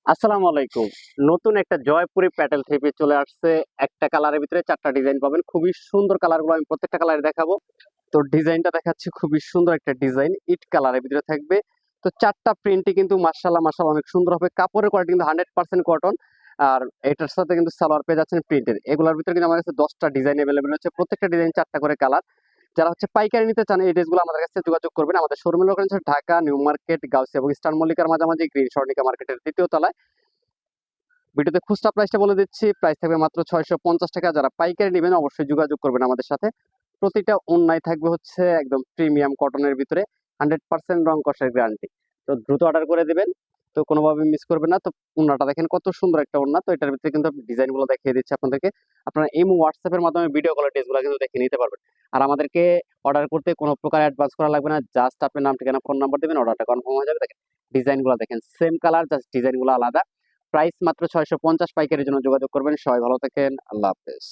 আসসালামু আলাইকুম। নতুন একটা জয়পুরি প্যাটেল থ্রি পিস চলে আসছে। একটা কালারের ভিতরে ৪ টা ডিজাইন পাবেন। খুবই সুন্দর কালারগুলো আমি প্রত্যেকটা কালারে দেখাবো। তো ডিজাইনটা দেখাচ্ছি, খুবই সুন্দর একটা ডিজাইন। ইট কালারের ভিতরে থাকবে। তো ৪ টা প্রিন্টই কিন্তু মাশাআল্লাহ মাশাআল্লাহ অনেক সুন্দর হবে। কাপড়ের কোয়ালিটি কিন্তু 100% কটন। আর এটার সাথে কিন্তু সালোয়ার পেয়ে যাচ্ছেন প্রিন্টের। এগুলোর ভিতরে কিন্তু আমার কাছে ১০ টা ডিজাইন এভেইলেবল আছে। প্রত্যেকটা ডিজাইন ৪ টা করে কালার। যারা পাইকারি নিতে চান এই ড্রেসগুলো আমাদের কাছে যোগাযোগ করবেন। আমাদের শোরুমের লোকেশন হচ্ছে ঢাকা নিউ মার্কেট, গাউসিয়া এবং ইস্টার্ন মল্লিকার মাঝামাঝি গ্রিন স্বর্ণিকা মার্কেটের ২য় তলায়। ভিডিওতে খুচরা প্রাইসটা বলে দিচ্ছি। প্রাইস থাকবে মাত্র ৬৫০ টাকা। যারা পাইকারি নেবেন অবশ্যই যোগাযোগ করবেন আমাদের সাথে। প্রতিটা ওড়নায় থাকবে হচ্ছে একদম প্রিমিয়াম কটনের ভিতরে 100% রং কষের গ্যারান্টি। তো দ্রুত অর্ডার করে দিবেন। তো কোনোভাবে মিস করবেন না। তো ওড়নাটা দেখেন কত সুন্দর একটা ওড়না। তো এটার ভিতরে কিন্তু ডিজাইনগুলো দেখিয়ে দিচ্ছি আপনাদেরকে। আপনারা ইমো, হোয়াটসঅ্যাপের মাধ্যমে ভিডিও কলের ড্রেসগুলো কিন্তু দেখে নিতে পারবেন। আর আমাদেরকে অর্ডার করতে কোনো প্রকার অ্যাডভান্স করা লাগবে না। জাস্ট আপনার নাম, ঠিকানা, ফোন নাম্বার দিবেন, অর্ডারটা কনফার্ম হয়ে যাবে। দেখেন ডিজাইনগুলো দেখেন সেম কালার, জাস্ট ডিজাইনগুলো আলাদা। প্রাইস মাত্র ৬৫০। পাইকারির জন্য যোগাযোগ করবেন। সবাই ভালো থাকেন। আল্লাহ হাফেজ।